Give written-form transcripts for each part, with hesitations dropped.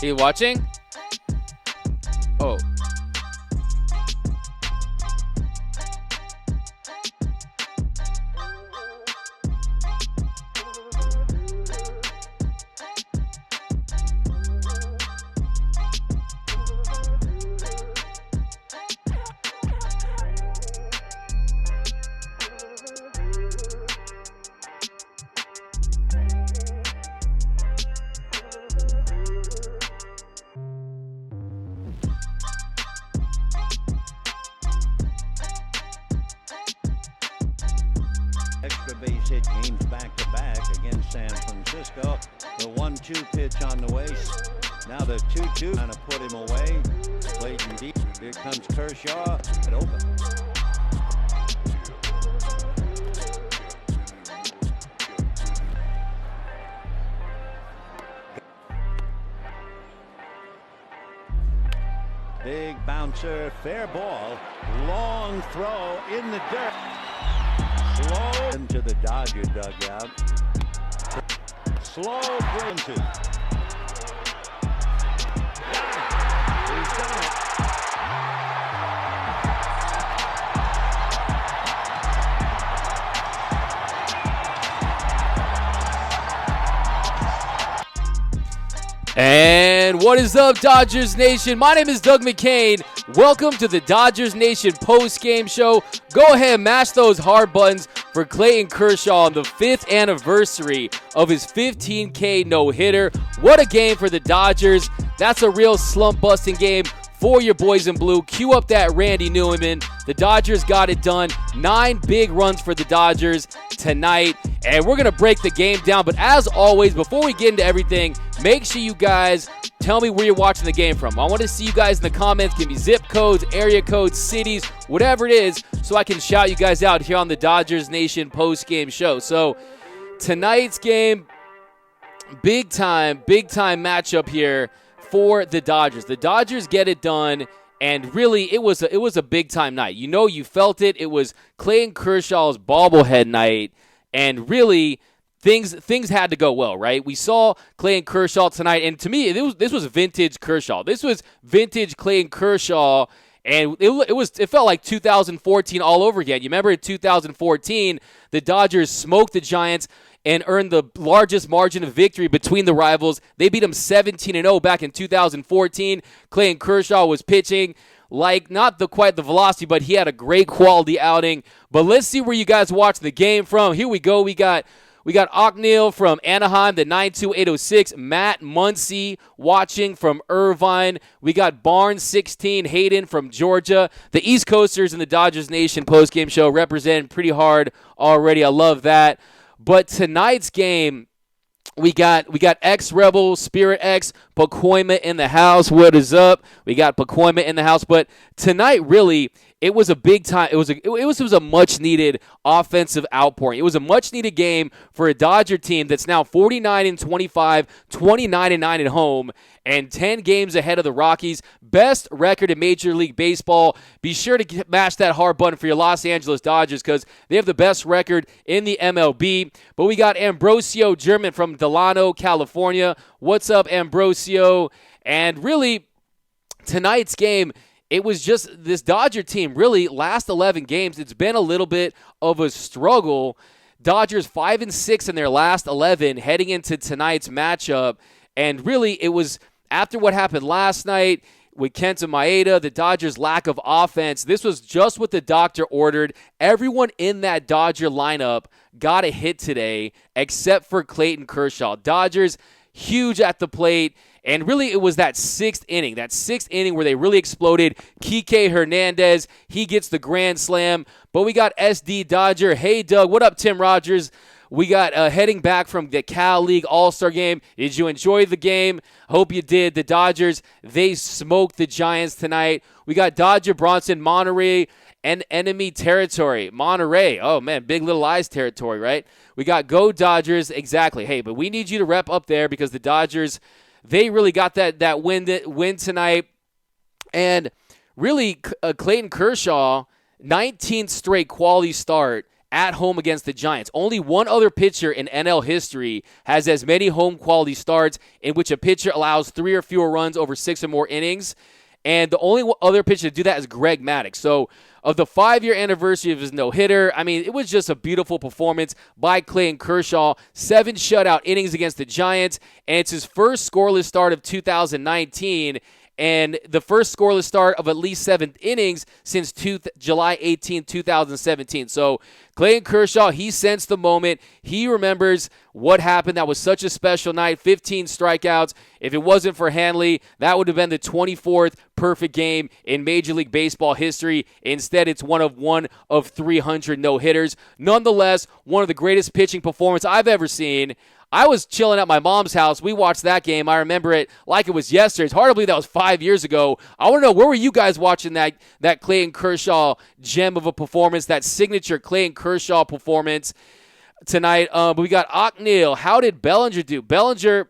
Are you watching? Oh. Extra base hit games back-to-back against San Francisco. The 1-2 pitch on the waist. Now the 2-2 trying to put him away. Clayton deep. Here comes Kershaw. It open. Big bouncer, fair ball. Long throw in the dirt. Slow into the Dodger dugout. Slow bring to. He's done it. And what is up, Dodgers Nation? My name is Doug McCain. Welcome to the Dodgers Nation post-game show. Go ahead and mash those hard buttons for Clayton Kershaw on the 5th anniversary of his 15K no-hitter. What a game for the Dodgers. That's a real slump-busting game for your boys in blue. Cue up that Randy Newman. The Dodgers got it done. 9 big runs for the Dodgers tonight. And we're going to break the game down. But as always, before we get into everything, make sure you guys tell me where you're watching the game from. I want to see you guys in the comments. Give me zip codes, area codes, cities, whatever it is, so I can shout you guys out here on the Dodgers Nation post-game show. So tonight's game, big time matchup here for the Dodgers. The Dodgers get it done, and really it was a big-time night. You know, you felt it. It was Clayton Kershaw's bobblehead night, and really things had to go well, right? We saw Clayton Kershaw tonight, and to me, this was vintage Kershaw. This was vintage Clayton Kershaw, and it felt like 2014 all over again. You remember in 2014, the Dodgers smoked the Giants and earned the largest margin of victory between the rivals. They beat them 17-0 back in 2014. Clayton Kershaw was pitching like not quite the velocity, but he had a great quality outing. But let's see where you guys watch the game from. Here we go. We got Ockneal from Anaheim, the 92806. Matt Muncy watching from Irvine. We got Barnes 16, Hayden from Georgia. The East Coasters in the Dodgers Nation postgame show representing pretty hard already. I love that. But tonight's game, we got ex-Rebel, Spirit X, Pacoima in the house. What is up? We got Pacoima in the house. But tonight, really, it was a big time. It was a much needed offensive outpouring. It was a much needed game for a Dodger team that's now 49-25, 29-9 at home, and 10 games ahead of the Rockies. Best record in Major League Baseball. Be sure to mash that hard button for your Los Angeles Dodgers because they have the best record in the MLB. But we got Ambrosio German from Delano, California. What's up, Ambrosio? And really, tonight's game, it was just this Dodger team, really, last 11 games, it's been a little bit of a struggle. Dodgers 5-6 in their last 11 heading into tonight's matchup. And really, it was after what happened last night with Kenta Maeda, the Dodgers' lack of offense. This was just what the doctor ordered. Everyone in that Dodger lineup got a hit today except for Clayton Kershaw. Dodgers, huge at the plate. And really, it was that sixth inning where they really exploded. Kike Hernandez, he gets the grand slam. But we got SD Dodger. Hey, Doug. What up, Tim Rogers? We got heading back from the Cal League All-Star Game. Did you enjoy the game? Hope you did. The Dodgers, they smoked the Giants tonight. We got Dodger Bronson, Monterey, and enemy territory. Monterey. Oh, man, Big Little Eyes territory, right? We got Go Dodgers. Exactly. Hey, but we need you to rep up there because the Dodgers, they really got that win tonight. And really, Clayton Kershaw, 19th straight quality start at home against the Giants. Only one other pitcher in NL history has as many home quality starts in which a pitcher allows 3 or fewer runs over 6 or more innings. And the only other pitcher to do that is Greg Maddux. So, of the 5-year anniversary of his no-hitter, I mean, it was just a beautiful performance by Clayton Kershaw. 7 shutout innings against the Giants, and it's his first scoreless start of 2019, and the first scoreless start of at least 7 innings since July 18, 2017. So Clayton Kershaw, he sensed the moment. He remembers what happened. That was such a special night, 15 strikeouts. If it wasn't for Hanley, that would have been the 24th perfect game in Major League Baseball history. Instead, it's one of 300 no-hitters. Nonetheless, one of the greatest pitching performances I've ever seen. I was chilling at my mom's house. We watched that game. I remember it like it was yesterday. It's hard to believe that was 5 years ago. I want to know, where were you guys watching that Clayton Kershaw gem of a performance, that signature Clayton Kershaw performance tonight? But we got Ockneal. How did Bellinger do? Bellinger,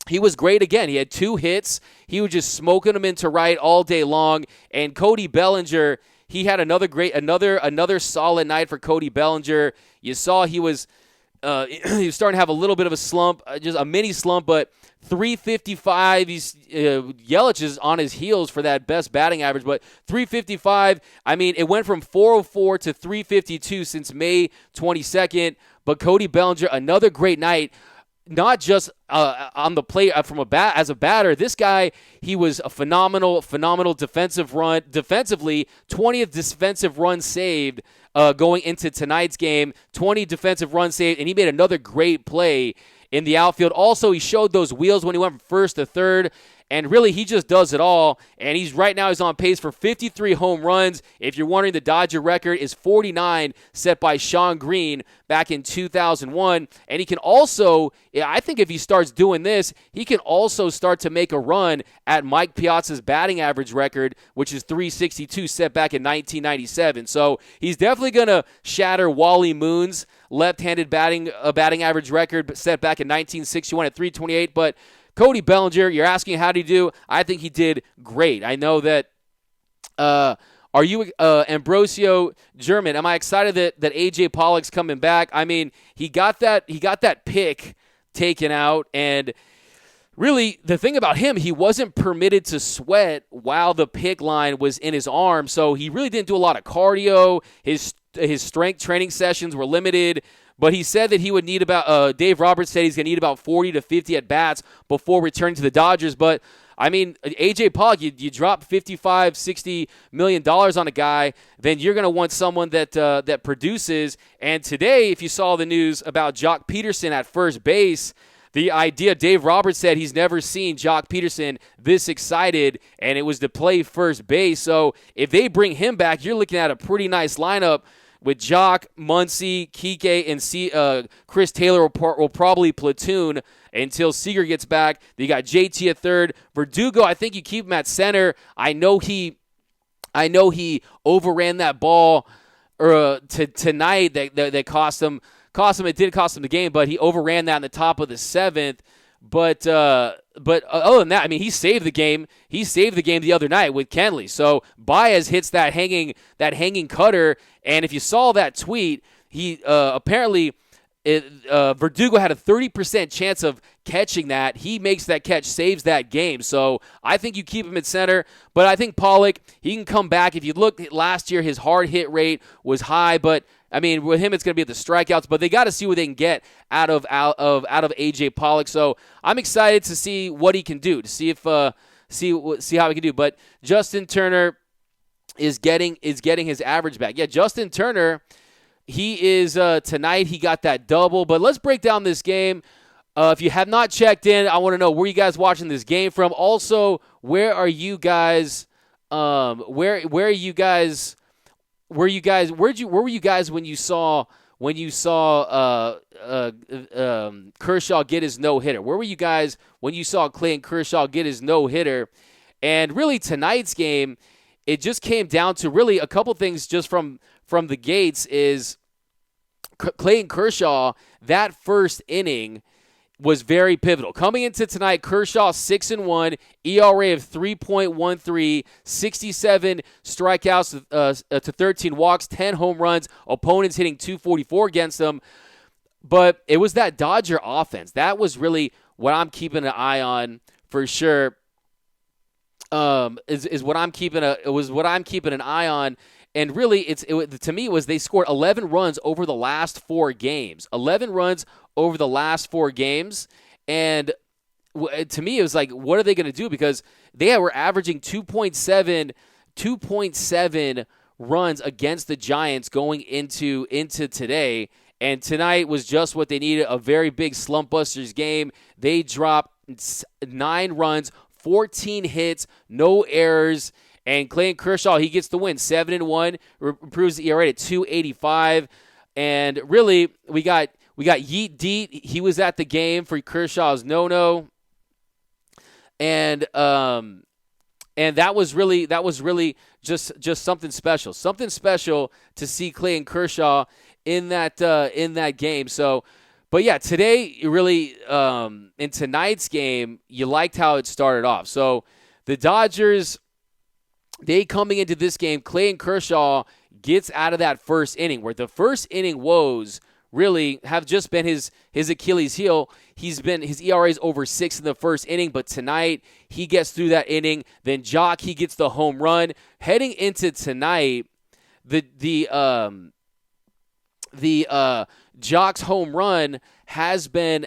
he was great again. He had 2 hits. He was just smoking them into right all day long. And Cody Bellinger, he had another solid night for Cody Bellinger. You saw he was starting to have a little bit of a slump, just a mini slump, but 355. Yelich is on his heels for that best batting average, but 355. I mean, it went from 404 to 352 since May 22nd. But Cody Bellinger, another great night. Not just on the plate as a batter. This guy, he was a phenomenal defensively. 20th defensive run saved going into tonight's game. 20 defensive runs saved, and he made another great play in the outfield. Also, he showed those wheels when he went from first to third. And really, he just does it all. And he's on pace for 53 home runs. If you're wondering, the Dodger record is 49, set by Sean Green back in 2001. And he can also, I think if he starts doing this, he can also start to make a run at Mike Piazza's batting average record, which is 362, set back in 1997. So he's definitely going to shatter Wally Moon's left-handed batting average record set back in 1961 at 328. But Cody Bellinger, you're asking how did he do? I think he did great. I know that. Are you Ambrosio German? Am I excited that AJ Pollock's coming back? I mean, he got that pick taken out, and really the thing about him, he wasn't permitted to sweat while the pick line was in his arm, so he really didn't do a lot of cardio. His strength training sessions were limited. But he said that he would need Dave Roberts said he's going to need about 40 to 50 at-bats before returning to the Dodgers. But, I mean, A.J. Pollock, you drop $55, $60 million on a guy, then you're going to want someone that produces. And today, if you saw the news about Jock Peterson at first base, the idea, Dave Roberts said he's never seen Jock Peterson this excited, and it was to play first base. So if they bring him back, you're looking at a pretty nice lineup with Jock, Muncy, Kike, and Chris Taylor will probably platoon until Seager gets back. You got JT at third. Verdugo, I think you keep him at center. I know he overran that ball tonight that cost him. It did cost him the game, but he overran that in the top of the 7th. But other than that, I mean, he saved the game. He saved the game the other night with Kenley. So Baez hits that hanging cutter, and if you saw that tweet, he apparently Verdugo had a 30% chance of catching that. He makes that catch, saves that game. So I think you keep him at center. But I think Pollock, he can come back. If you look at last year, his hard hit rate was high, but I mean, with him, it's going to be at the strikeouts, but they got to see what they can get out of AJ Pollock. So I'm excited to see what he can do, to see how he can do. But Justin Turner is getting his average back. Yeah, Justin Turner, he is tonight. He got that double. But let's break down this game. If you have not checked in, I want to know where you guys watching this game from. Also, where are you guys? Where are you guys? Where were you guys when you saw Kershaw get his no-hitter? Where were you guys when you saw Clayton Kershaw get his no-hitter? And really tonight's game, it just came down to really a couple things just from the gates is Clayton Kershaw, that first inning, was very pivotal. Coming into tonight, Kershaw 6-1, ERA of 3.13, 67 strikeouts to 13 walks, 10 home runs. Opponents hitting 244 against them. But it was that Dodger offense. That was really what I'm keeping an eye on for sure. Is what I'm keeping an eye on. And really, to me, it was they scored 11 runs over the last 4 games. 11 runs over the last 4 games. And to me, it was like, what are they going to do? Because they were averaging 2.7 runs against the Giants going into today. And tonight was just what they needed, a very big slump busters game. They dropped 9 runs, 14 hits, no errors. And Clayton Kershaw, he gets the win, 7-1, improves the ERA at 2.85. And really, we got Yeet Deet. He was at the game for Kershaw's no-no. And that was really just something special. Something special to see Clayton Kershaw in that game. So, but yeah, today really in tonight's game, you liked how it started off. So the Dodgers, they coming into this game, Clayton Kershaw gets out of that first inning, where the first inning woes really have just been his Achilles heel. His ERA is over 6 in the first inning, but tonight he gets through that inning. Then Jock, he gets the home run. Heading into tonight, the Jock's home run has been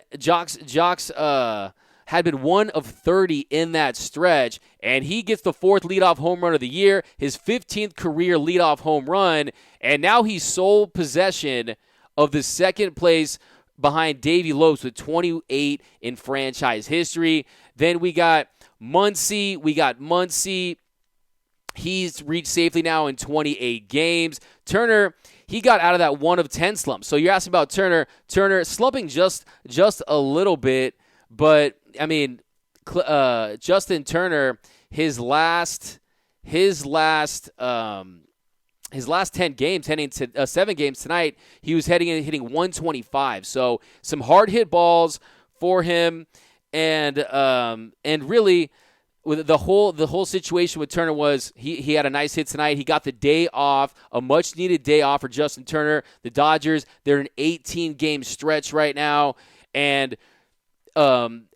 had been 1 of 30 in that stretch, and he gets the 4th leadoff home run of the year, his 15th career leadoff home run, and now he's sole possession of the second place behind Davey Lopes with 28 in franchise history. Then we got Muncy. He's reached safely now in 28 games. Turner, he got out of that 1 of 10 slump. So you're asking about Turner. Turner slumping just a little bit, but I mean, Justin Turner, his last 10 games, heading to 7 games tonight, he was hitting 125. So some hard hit balls for him, and really, with the whole situation with Turner was he had a nice hit tonight. He got the day off, a much needed day off for Justin Turner. The Dodgers, they're in an 18-game stretch right now, and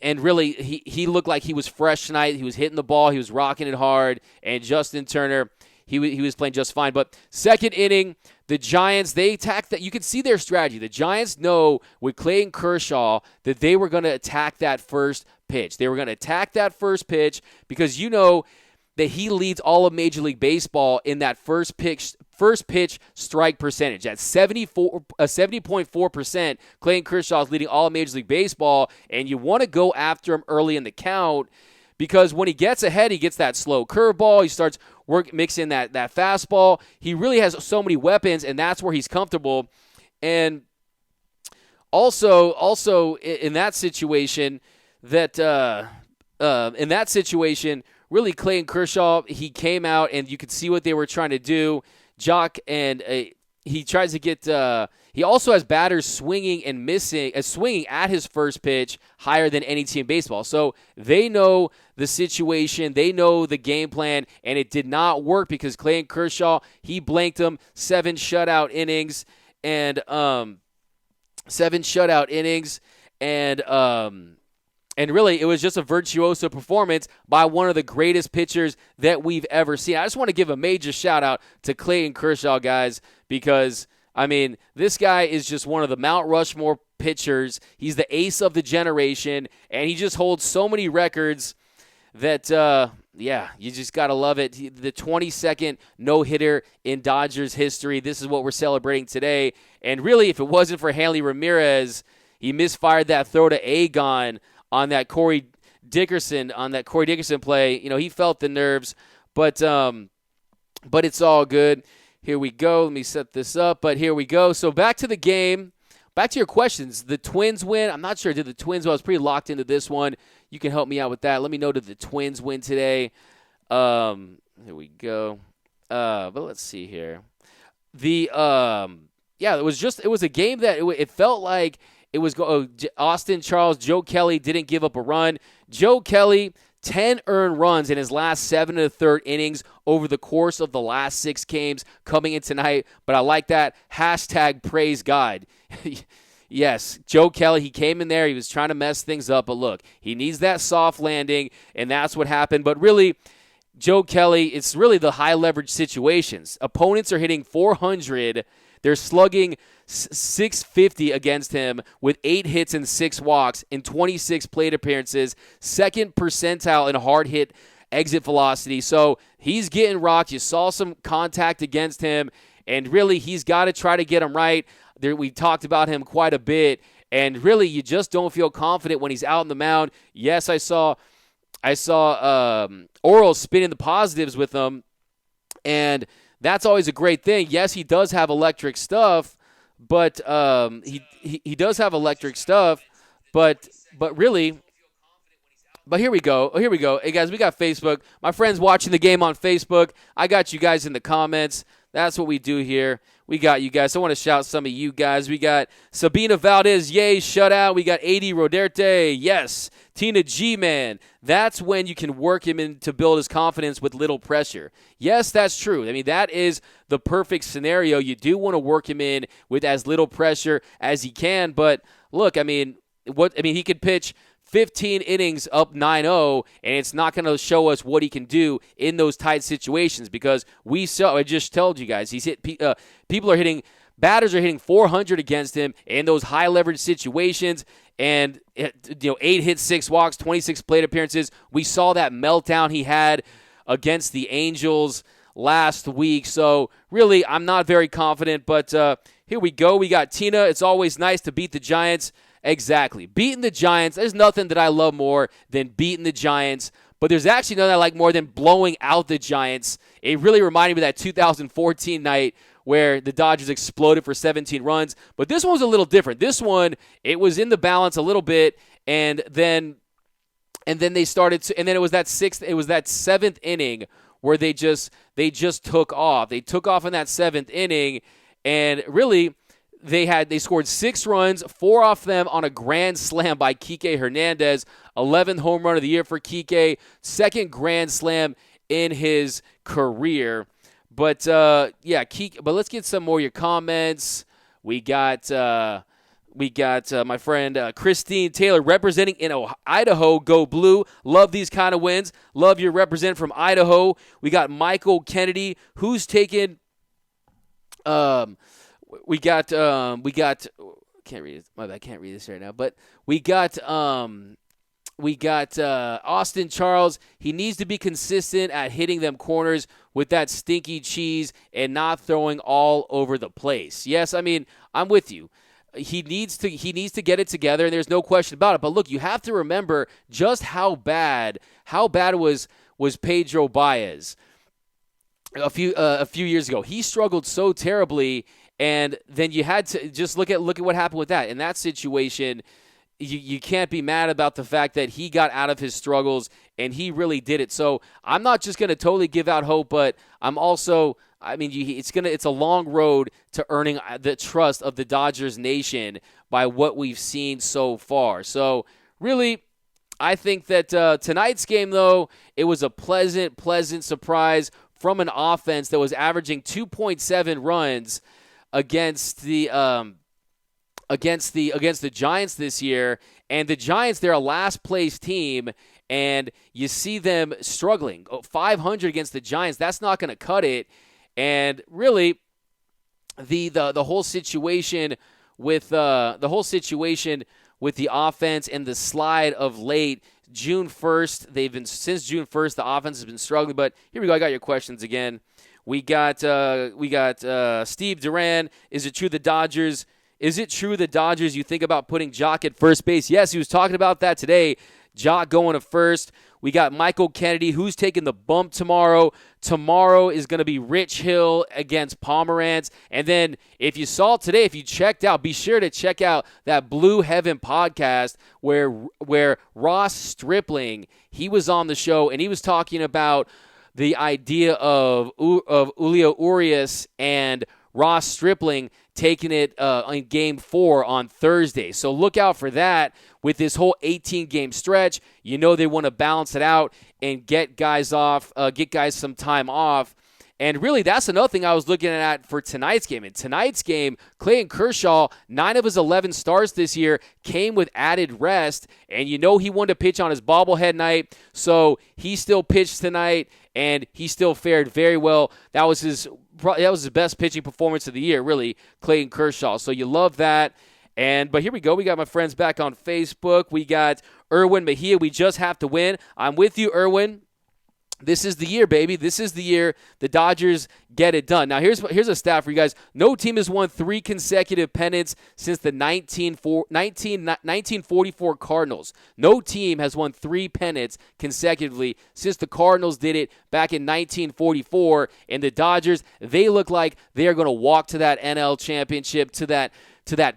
really he looked like he was fresh tonight. He was hitting the ball, he was rocking it hard, and Justin Turner, he was playing just fine. But second inning, the Giants, they attacked that. You can see their strategy. The Giants know with Clayton Kershaw that they were going to attack that first pitch. They were going to attack that first pitch because you know that he leads all of Major League Baseball in that first pitch strike percentage. At 70.4%, Clayton Kershaw is leading all of Major League Baseball, and you want to go after him early in the count because when he gets ahead, he gets that slow curveball. He starts mixing that fastball. He really has so many weapons, and that's where he's comfortable. And also in that situation, really Clayton Kershaw, he came out and you could see what they were trying to do. Jock, and he tries to get. He also has batters swinging at his first pitch higher than any team in baseball. So they know the situation, they know the game plan, and it did not work because Clayton Kershaw, he blanked him. 7 shutout innings, and really, it was just a virtuoso performance by one of the greatest pitchers that we've ever seen. I just want to give a major shout-out to Clayton Kershaw, guys, because, I mean, this guy is just one of the Mount Rushmore pitchers. He's the ace of the generation, and he just holds so many records that, you just got to love it. The 22nd no-hitter in Dodgers history. This is what we're celebrating today. And really, if it wasn't for Hanley Ramirez, he misfired that throw to Agon on that Corey Dickerson play. You know, he felt the nerves, but it's all good. Here we go. Let me set this up, but here we go. So back to the game. Back to your questions. The Twins win. I'm not sure. Did the Twins win? I was pretty locked into this one. You can help me out with that. Let me know, did the Twins win today? Here we go. But let's see here. It was a game that it felt like It was Austin Charles, Joe Kelly didn't give up a run. Joe Kelly, 10 earned runs in his last 7 1/3 innings over the course of the last 6 games coming in tonight. But I like that. Hashtag praise God. Yes, Joe Kelly, he came in there. He was trying to mess things up. But look, he needs that soft landing, and that's what happened. But really, Joe Kelly, it's really the high leverage situations. Opponents are hitting 400. They're slugging 650 against him with 8 hits and 6 walks in 26 plate appearances, second percentile in hard hit exit velocity. So he's getting rocked. You saw some contact against him, and really he's got to try to get him right. We talked about him quite a bit, and really you just don't feel confident when he's out on the mound. Yes, I saw Orel spinning the positives with him, and that's always a great thing. Yes, he does have electric stuff, but he does have electric stuff, but really. But here we go. Hey, guys, we got Facebook. My friends watching the game on Facebook. I got you guys in the comments. That's what we do here. We got you guys. I want to shout some of you guys. We got Sabina Valdez, yay, shutout. We got AD Roderte, yes. Tina G-Man, that's when you can work him in to build his confidence with little pressure. Yes, that's true. I mean, that is the perfect scenario. You do want to work him in with as little pressure as he can. But look, he could pitch 15 innings up 9-0, and it's not going to show us what he can do in those tight situations because I just told you guys, batters are hitting 400 against him in those high leverage situations, and 8 hits, 6 walks, 26 plate appearances. We saw that meltdown he had against the Angels last week, so really I'm not very confident, but here we go. We got Tina. It's always nice to beat the Giants. Exactly. Beating the Giants, there's nothing that I love more than beating the Giants, but there's actually nothing I like more than blowing out the Giants. It really reminded me of that 2014 night where the Dodgers exploded for 17 runs, but this one was a little different. This one, it was in the balance a little bit, and then they started to, and then it was that 7th inning where they just took off. They took off in that 7th inning, and really they scored 6 runs, 4 off them on a grand slam by Kike Hernandez, 11th home run of the year for Kike, 2nd grand slam in his career. But Kike. But let's get some more of your comments. We got my friend Christine Taylor representing in Idaho. Go Blue. Love these kind of wins. Love your represent from Idaho. We got Michael Kennedy, who's taken. We got can't read it. My bad, I can't read this right now. But we got Austin Charles. He needs to be consistent at hitting them corners with that stinky cheese and not throwing all over the place. Yes, I mean, I'm with you. He needs to get it together, and there's no question about it. But look, you have to remember just how bad was Pedro Baez a few years ago. He struggled so terribly. And then you had to just look at what happened with that. In that situation, you can't be mad about the fact that he got out of his struggles, and he really did it. So I'm not just going to totally give out hope, but I'm also, it's a long road to earning the trust of the Dodgers nation by what we've seen so far. So really, I think that tonight's game, though, it was a pleasant surprise from an offense that was averaging 2.7 runs against the Giants this year, and the Giants, they're a last place team, and you see them struggling. 500 against the Giants, that's not going to cut it. And really, the whole situation with the offense and the slide of late. June 1st, since June 1st, the offense has been struggling. But here we go. I got your questions again. We got Steve Duran. Is it true the Dodgers you think about putting Jock at first base? Yes, he was talking about that today. Jock going to first. We got Michael Kennedy, who's taking the bump tomorrow. Tomorrow is going to be Rich Hill against Pomerantz. And then if you saw today, if you checked out, be sure to check out that Blue Heaven podcast where Ross Stripling, he was on the show, and he was talking about the idea of Julio Urias and Ross Stripling taking it in Game 4 on Thursday. So look out for that with this whole 18-game stretch. You know they want to balance it out and get guys some time off. And really, that's another thing I was looking at for tonight's game. In tonight's game, Clayton Kershaw, 9 of his 11 starts this year came with added rest. And you know he wanted to pitch on his bobblehead night, so he still pitched tonight, and he still fared very well. That was his best pitching performance of the year, really, Clayton Kershaw. So you love that. But here we go. We got my friends back on Facebook. We got Erwin Mejia. We just have to win. I'm with you, Erwin. This is the year, baby. This is the year the Dodgers get it done. Now, here's a stat for you guys. No team has won 3 consecutive pennants since the 1944 Cardinals. No team has won 3 pennants consecutively since the Cardinals did it back in 1944. And the Dodgers, they look like they are going to walk to that NL championship, to that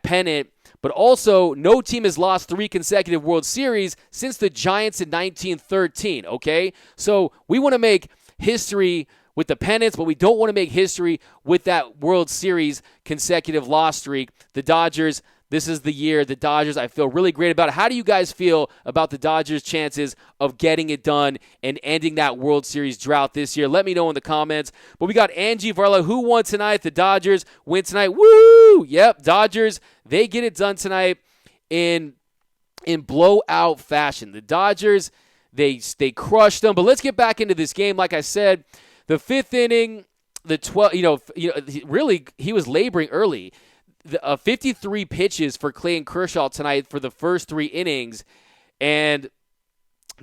pennant. But also, no team has lost 3 consecutive World Series since the Giants in 1913, okay? So we want to make history with the pennants, but we don't want to make history with that World Series consecutive loss streak. The Dodgers, this is the year. The Dodgers, I feel really great about it. How do you guys feel about the Dodgers' chances of getting it done and ending that World Series drought this year? Let me know in the comments. But we got Angie Varla, who won tonight. The Dodgers win tonight. Woo! Yep, Dodgers, they get it done tonight in blowout fashion. The Dodgers, they crushed them. But let's get back into this game. Like I said, the 5th inning, the 12, really he was laboring early. 53 pitches for Clayton Kershaw tonight for the first 3 innings, and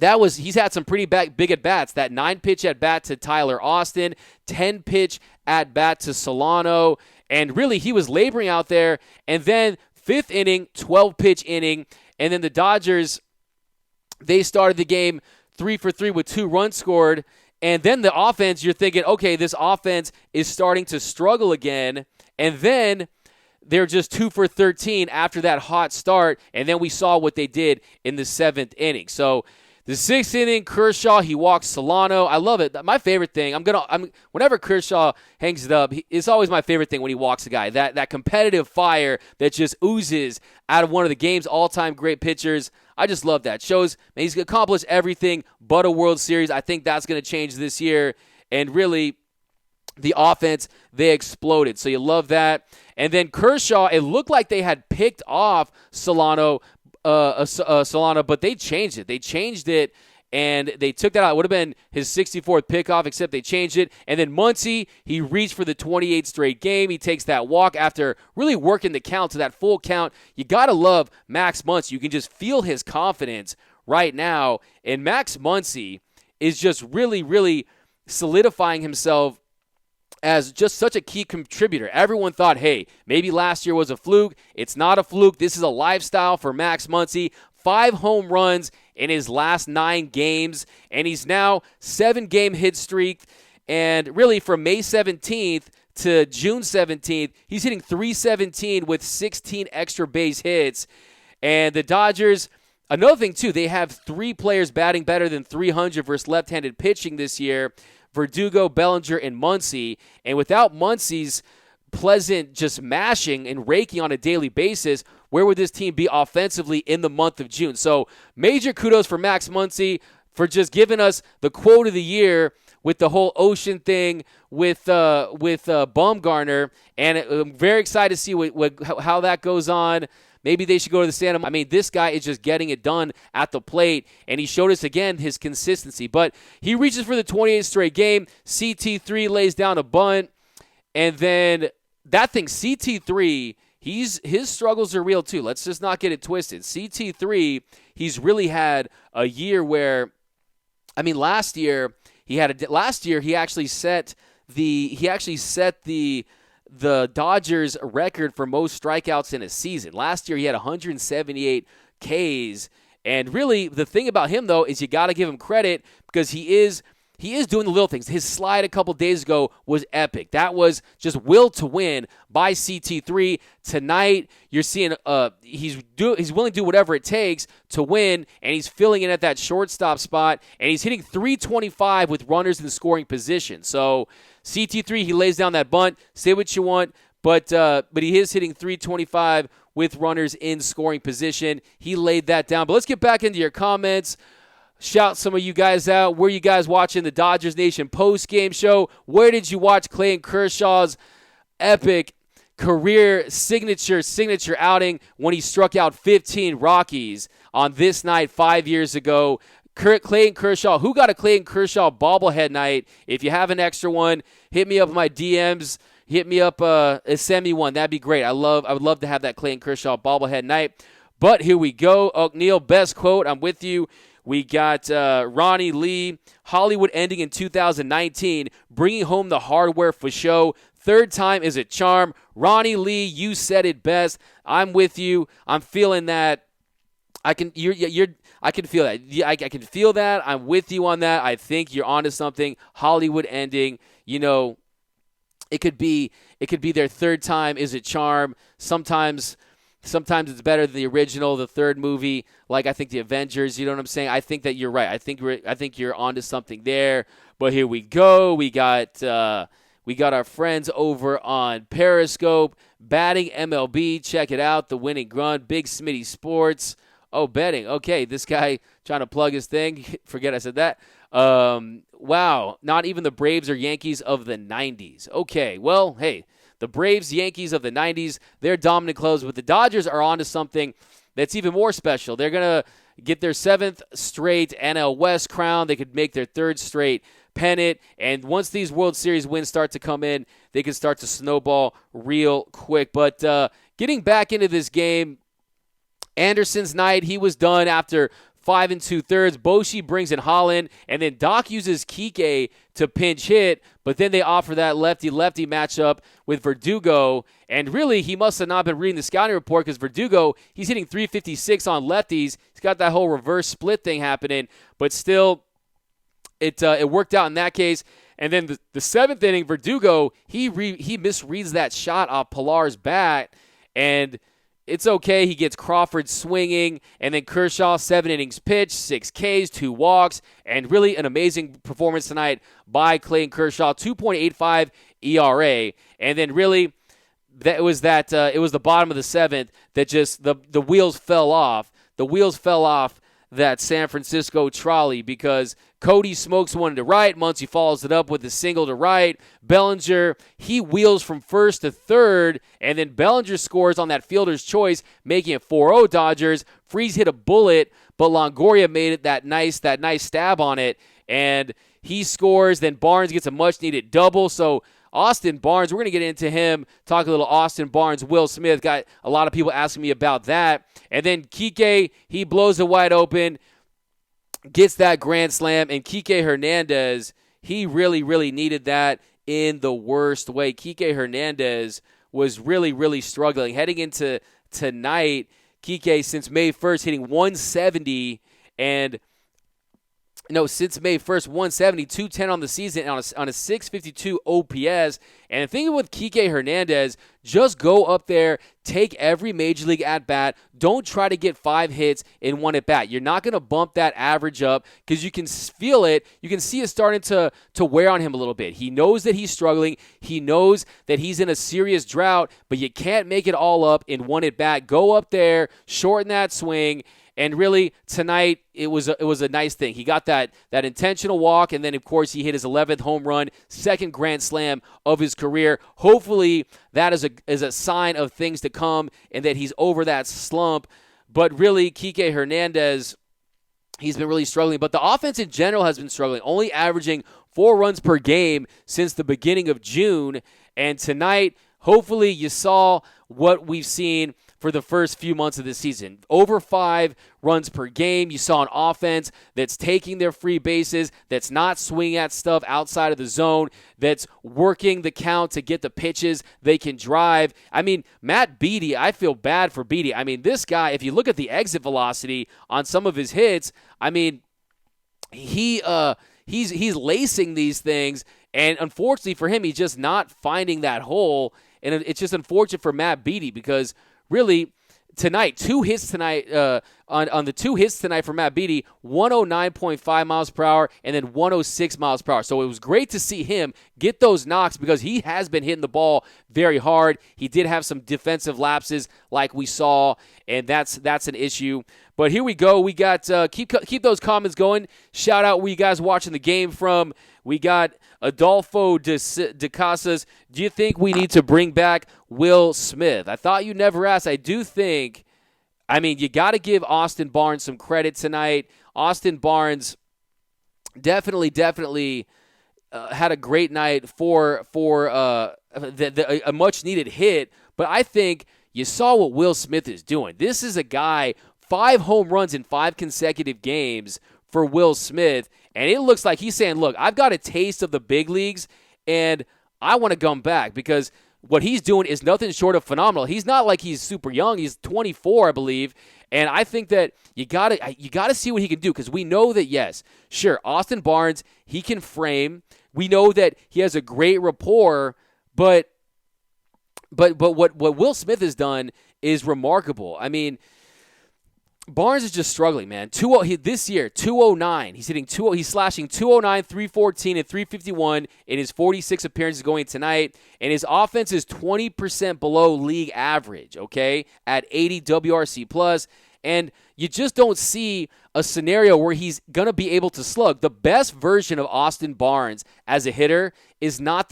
he's had some pretty big at-bats. That 9-pitch at-bat to Tyler Austin, 10-pitch at-bat to Solano, and really he was laboring out there. And then 5th inning, 12-pitch inning, and then the Dodgers, they started the game 3 for 3 with 2 runs scored, and then the offense, you're thinking, okay, this offense is starting to struggle again, and then they're just 2 for 13 after that hot start, and then we saw what they did in the 7th inning. So the 6th inning, Kershaw, he walks Solano. I love it. My favorite thing, whenever Kershaw hangs it up, it's always my favorite thing when he walks a guy. That competitive fire that just oozes out of one of the game's all-time great pitchers. I just love that. Shows he's accomplished everything but a World Series. I think that's going to change this year, and really the offense, they exploded. So you love that. And then Kershaw, it looked like they had picked off Solano, but they changed it. They changed it, and they took that out. It would have been his 64th pickoff, except they changed it. And then Muncy, he reached for the 28th straight game. He takes that walk after really working the count to that full count. You got to love Max Muncy. You can just feel his confidence right now. And Max Muncy is just really, really solidifying himself as just such a key contributor. Everyone thought, hey, maybe last year was a fluke. It's not a fluke. This is a lifestyle for Max Muncy. 5 home runs in his last 9 games, and he's now 7-game hit streak. And really from May 17th to June 17th, he's hitting .317 with 16 extra base hits. And the Dodgers, another thing too, they have 3 players batting better than .300 versus left-handed pitching this year. Verdugo, Bellinger, and Muncy. And without Muncy's pleasant just mashing and raking on a daily basis, where would this team be offensively in the month of June? So major kudos for Max Muncy for just giving us the quote of the year with the whole ocean thing with Bumgarner. And I'm very excited to see how that goes on. Maybe they should go to the Santa. I mean, this guy is just getting it done at the plate, and he showed us again his consistency. But he reaches for the 28th straight game. CT3 lays down a bunt, and then that thing, CT3, his struggles are real too. Let's just not get it twisted. CT3, he's really had a year where, I mean, last year he actually set the Dodgers record for most strikeouts in a season. Last year he had 178 Ks, and really the thing about him though is you got to give him credit because he is doing the little things. His slide a couple days ago was epic. That was just will to win by CT3. Tonight, you're seeing he's willing to do whatever it takes to win, and he's filling in at that shortstop spot, and he's hitting .325 with runners in scoring position. So CT3, he lays down that bunt. Say what you want, but he is hitting 325 with runners in scoring position. He laid that down. But let's get back into your comments. Shout some of you guys out. Were you guys watching the Dodgers Nation post-game show? Where did you watch Clayton Kershaw's epic career signature outing when he struck out 15 Rockies on this night 5 years ago? Clayton Kershaw. Who got a Clayton Kershaw bobblehead night? If you have an extra one, hit me up in my DMs. Hit me up, send me one. That'd be great. I would love to have that Clayton Kershaw bobblehead night. But here we go. Neil, best quote. I'm with you. We got Ronnie Lee. Hollywood ending in 2019, bringing home the hardware for show. Third time is a charm. Ronnie Lee, you said it best. I'm with you. I'm feeling that. I can feel that. I can feel that. I'm with you on that. I think you're onto something. Hollywood ending. It could be their third time is a charm. Sometimes it's better than the original, the third movie, like I think the Avengers. You know what I'm saying? I think that you're right. I think you're onto something there. But here we go. We got our friends over on Periscope, Batting MLB. Check it out. The Winning Grunt, Big Smitty Sports. Oh, betting. Okay, this guy trying to plug his thing. Forget I said that. Wow, not even the Braves or Yankees of the 90s. Okay, well, hey, the Braves, Yankees of the 90s, they're dominant clubs, but the Dodgers are onto something that's even more special. They're going to get their 7th straight NL West crown. They could make their 3rd straight pennant, and once these World Series wins start to come in, they can start to snowball real quick. But getting back into this game, Anderson's night, he was done after 5 2/3. Boshi brings in Holland, and then Doc uses Kike to pinch hit, but then they offer that lefty-lefty matchup with Verdugo, and really he must have not been reading the scouting report because Verdugo, he's hitting 356 on lefties. He's got that whole reverse split thing happening, but still it worked out in that case. And then the 7th inning, Verdugo, he misreads that shot off Pilar's bat, and it's okay. He gets Crawford swinging, and then Kershaw, 7 innings pitched, 6 Ks, 2 walks, and really an amazing performance tonight by Clayton Kershaw, 2.85 ERA. And then really, it was the bottom of the 7th that just the wheels fell off. The wheels fell off that San Francisco trolley because Cody smokes one to right. Muncy follows it up with a single to right. Bellinger, he wheels from first to third, and then Bellinger scores on that fielder's choice, making it 4-0 Dodgers. Freese hit a bullet, but Longoria made it that nice stab on it, and he scores. Then Barnes gets a much-needed double, so Austin Barnes, we're going to get into him, talk a little Austin Barnes, Will Smith. Got a lot of people asking me about that. And then Kike, he blows it wide open, gets that grand slam. And Kike Hernandez, he really, really needed that in the worst way. Kike Hernandez was really, really struggling. Heading into tonight, Kike, since May 1st, hitting 170 and since May 1st, 170, 210 on the season on a 652 OPS. And the thing with Kike Hernandez, just go up there, take every major league at-bat. Don't try to get 5 hits in one at-bat. You're not going to bump that average up because you can feel it. You can see it starting to wear on him a little bit. He knows that he's struggling. He knows that he's in a serious drought, but you can't make it all up in one at-bat. Go up there, shorten that swing. And really, tonight, it was a nice thing. He got that intentional walk, and then, of course, he hit his 11th home run, 2nd grand slam of his career. Hopefully, that is a sign of things to come and that he's over that slump. But really, Kike Hernandez, he's been really struggling. But the offense in general has been struggling, only averaging 4 runs per game since the beginning of June. And tonight, hopefully, you saw what we've seen for the first few months of the season. Over 5 runs per game. You saw an offense that's taking their free bases, that's not swinging at stuff outside of the zone, that's working the count to get the pitches they can drive. I mean, Matt Beatty, I feel bad for Beatty. I mean, this guy, if you look at the exit velocity on some of his hits, I mean, he's lacing these things, and unfortunately for him, he's just not finding that hole. And it's just unfortunate for Matt Beatty because really, tonight, 2 hits tonight on the 2 hits tonight for Matt Beaty, 109.5 miles per hour and then 106 miles per hour. So it was great to see him get those knocks because he has been hitting the ball very hard. He did have some defensive lapses like we saw, and that's an issue. But here we go. We got keep those comments going. Shout out where you guys watching the game from. We got Adolfo de Casas. Do you think we need to bring back Will Smith? I thought you never asked. I do think, you got to give Austin Barnes some credit tonight. Austin Barnes definitely had a great night for a much-needed hit. But I think you saw what Will Smith is doing. This is a guy, 5 home runs in 5 consecutive games for Will Smith. And it looks like he's saying, look, I've got a taste of the big leagues, and I want to come back because what he's doing is nothing short of phenomenal. He's not like he's super young. He's 24, I believe. And I think that you gotta see what he can do because we know that, yes, sure, Austin Barnes, he can frame. We know that he has a great rapport, but what Will Smith has done is remarkable. Barnes is just struggling, man. This year, 209. He's hitting 2. He's slashing 209, 314, and 351 in his 46 appearances going tonight. And his offense is 20% below league average, okay, at 80 WRC plus. And you just don't see a scenario where he's going to be able to slug. The best version of Austin Barnes as a hitter is not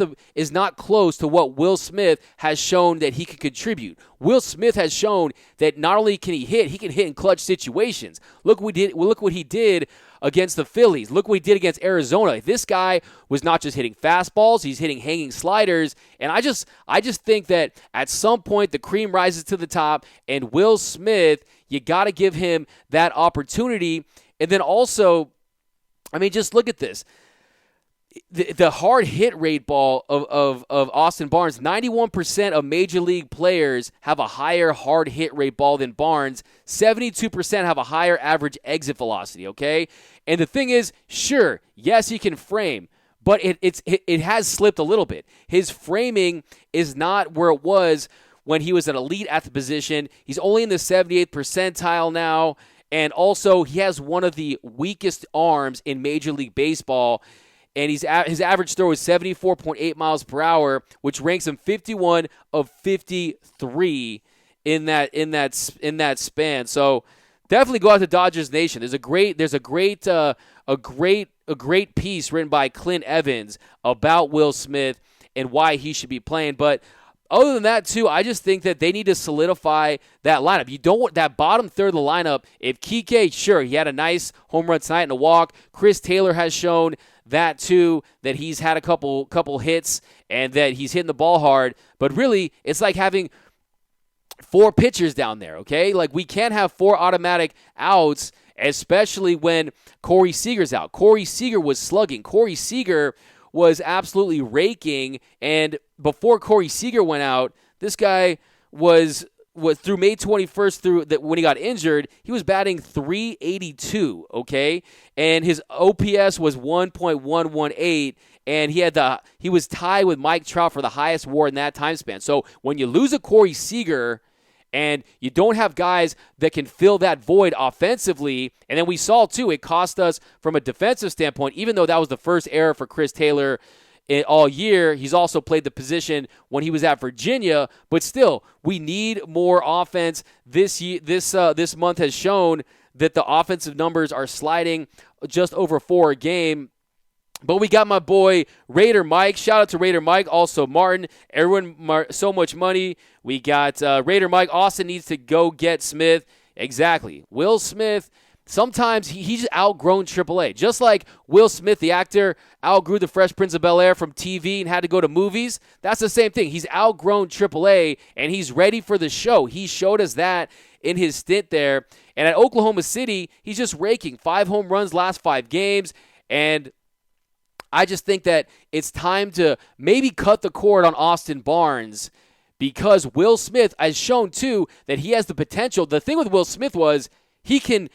close to what Will Smith has shown that he can contribute. Will Smith has shown that not only can he can hit in clutch situations. Look what he did against the Phillies. Look what he did against Arizona. This guy was not just hitting fastballs, he's hitting hanging sliders. And I just think that at some point the cream rises to the top, and Will Smith, you got to give him that opportunity. And then also, just look at this. The hard hit rate ball of Austin Barnes, 91% of major league players have a higher hard hit rate ball than Barnes. 72% have a higher average exit velocity, okay? And the thing is, sure, yes, he can frame, but it has slipped a little bit. His framing is not where it was when he was an elite at the position. He's only in the 78th percentile now, and also he has one of the weakest arms in Major League Baseball. And his average throw is 74.8 miles per hour, which ranks him 51 of 53 in that span. So definitely go out to Dodgers Nation. There's a great piece written by Clint Evans about Will Smith and why he should be playing. But other than that, too, I just think that they need to solidify that lineup. You don't want that bottom third of the lineup. If Kike, sure, he had a nice home run tonight and a walk. Chris Taylor has shown that too, that he's had a couple hits and that he's hitting the ball hard. But really, it's like having 4 pitchers down there, okay? Like, we can't have 4 automatic outs, especially when Corey Seager's out. Corey Seager was slugging. Corey Seager was absolutely raking, and before Corey Seager went out, this guy was through May 21st when he got injured, he was batting .382, okay? And his OPS was 1.118, and he was tied with Mike Trout for the highest WAR in that time span. So when you lose a Corey Seager and you don't have guys that can fill that void offensively, and then we saw, too, it cost us from a defensive standpoint, even though that was the first error for Chris Taylor all year. He's also played the position when he was at Virginia, but still, we need more offense. This month has shown that the offensive numbers are sliding just over 4 a game. But we got my boy Raider Mike. Shout out to Raider Mike. Also Martin. Everyone, so much money. We got Raider Mike. Austin needs to go get Smith. Exactly. Will Smith, sometimes he's outgrown AAA. Just like Will Smith, the actor, outgrew the Fresh Prince of Bel-Air from TV and had to go to movies. That's the same thing. He's outgrown AAA, and he's ready for the show. He showed us that in his stint there. And at Oklahoma City, he's just raking 5 home runs last 5 games. And I just think that it's time to maybe cut the cord on Austin Barnes, because Will Smith has shown, too, that he has the potential. The thing with Will Smith was he can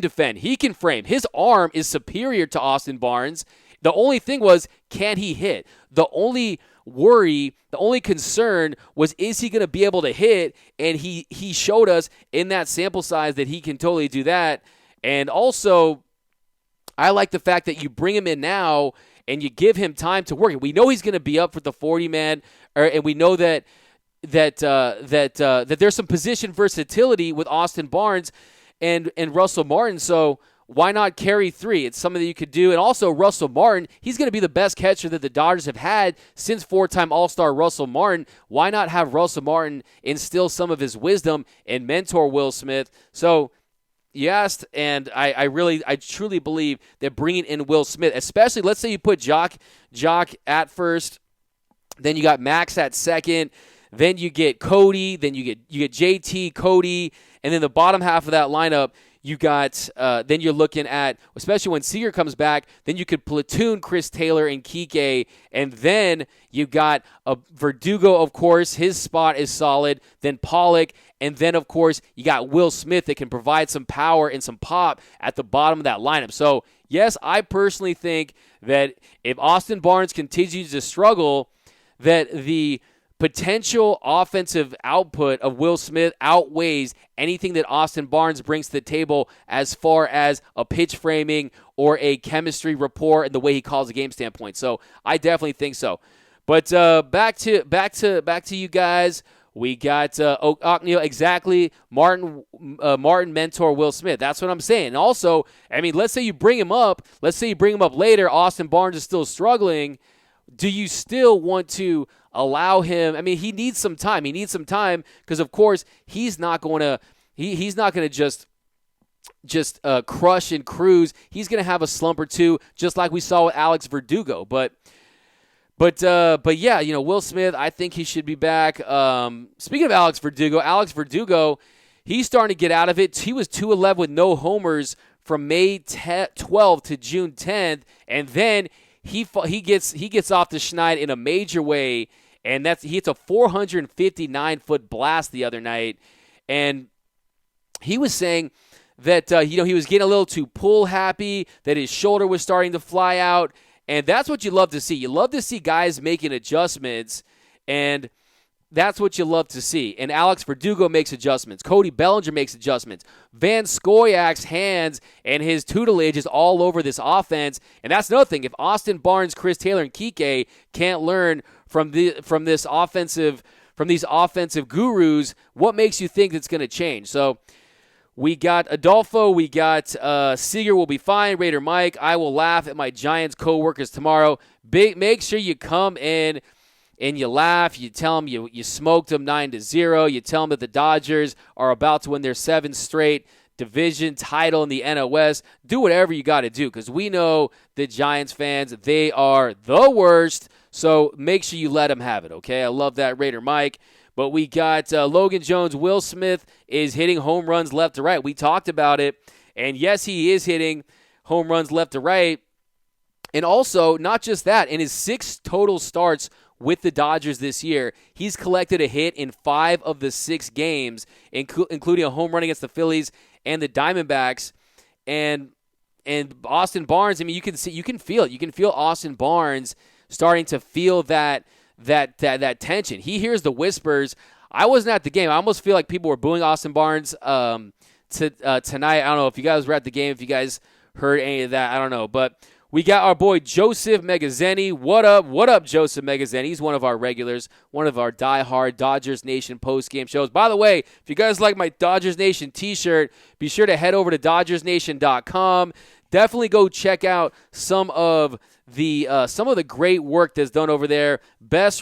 defend. He can frame. His arm is superior to Austin Barnes. The only thing was, can he hit? The only worry, the only concern was, is he going to be able to hit? And he showed us in that sample size that he can totally do that. And also, I like the fact that you bring him in now and you give him time to work. We know he's going to be up for the 40-man, and we know that there's some position versatility with Austin Barnes and Russell Martin. So why not carry 3? It's something that you could do. And also Russell Martin, he's going to be the best catcher that the Dodgers have had since 4-time All-Star Russell Martin. Why not have Russell Martin instill some of his wisdom and mentor Will Smith? So you asked, and I truly believe that bringing in Will Smith, especially, let's say you put Jock at first, then you got Max at second, then you get Cody, then you get JT, Cody, and then the bottom half of that lineup, you got, then you're looking at, especially when Seager comes back, then you could platoon Chris Taylor and Kike, and then you got Verdugo, of course, his spot is solid, then Pollock, and then, of course, you got Will Smith that can provide some power and some pop at the bottom of that lineup. So, yes, I personally think that if Austin Barnes continues to struggle, that the potential offensive output of Will Smith outweighs anything that Austin Barnes brings to the table as far as a pitch framing or a chemistry rapport and the way he calls the game standpoint. So I definitely think so. But back to you guys. We got Ockneal, exactly. Martin mentor Will Smith. That's what I'm saying. And also, I mean, let's say you bring him up. Let's say you bring him up later. Austin Barnes is still struggling. Do you still want to allow him? I mean, he needs some time. He needs some time because, of course, he's not going to just crush and cruise. He's going to have a slump or two, just like we saw with Alex Verdugo. But yeah, Will Smith, I think he should be back. Speaking of Alex Verdugo, he's starting to get out of it. He was 2-11 with no homers from May 12th to June 10th, and then he gets off the schneid in a major way, and he hits a 459-foot blast the other night, and he was saying that he was getting a little too pull happy, that his shoulder was starting to fly out, and that's what you love to see. You love to see guys making adjustments, and that's what you love to see. And Alex Verdugo makes adjustments. Cody Bellinger makes adjustments. Van Scoyak's hands and his tutelage is all over this offense. And that's another thing. If Austin Barnes, Chris Taylor, and Kike can't learn from these offensive gurus, what makes you think it's going to change? So we got Adolfo. We got Seager will be fine. Raider Mike, I will laugh at my Giants co-workers tomorrow. Make sure you come in and you laugh. You tell them you smoked them 9-0. You tell them that the Dodgers are about to win their 7th straight division title in the NL West. Do whatever you got to do because we know the Giants fans, they are the worst. So make sure you let them have it, okay? I love that, Raider Mike. But we got Logan Jones. Will Smith is hitting home runs left to right. We talked about it. And yes, he is hitting home runs left to right. And also, not just that, in his 6 total starts with the Dodgers this year, he's collected a hit in 5 of the 6 games, including a home run against the Phillies and the Diamondbacks. And Austin Barnes, I mean, you can feel it. You can feel Austin Barnes starting to feel that tension. He hears the whispers. I wasn't at the game. I almost feel like people were booing Austin Barnes tonight. I don't know if you guys were at the game, if you guys heard any of that. I don't know. But we got our boy Joseph Megazzeni. What up, Joseph Megazzeni? He's one of our regulars, one of our diehard Dodgers Nation post-game shows. By the way, if you guys like my Dodgers Nation t-shirt, be sure to head over to DodgersNation.com. Definitely go check out some of the great work that's done over there. Best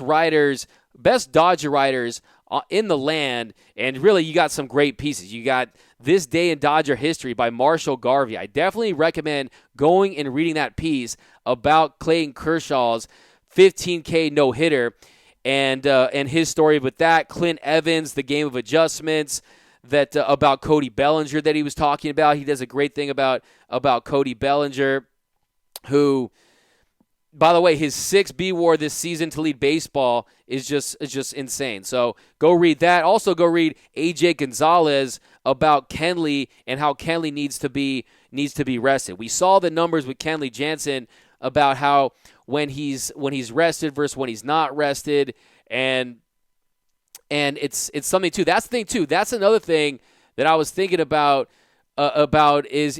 Dodger writers in the land, and really you got some great pieces. You got This Day in Dodger History by Marshall Garvey. I definitely recommend going and reading that piece about Clayton Kershaw's 15K no-hitter and his story with that. Clint Evans, the game of adjustments, that about Cody Bellinger that he was talking about. He does a great thing about Cody Bellinger, who, by the way, his 6th B WAR this season to lead baseball is just insane. So go read that. Also go read AJ Gonzalez about Kenley and how Kenley needs to be rested. We saw the numbers with Kenley Jansen about how when he's rested versus when he's not rested, and it's something too. That's the thing too. That's another thing that I was thinking about is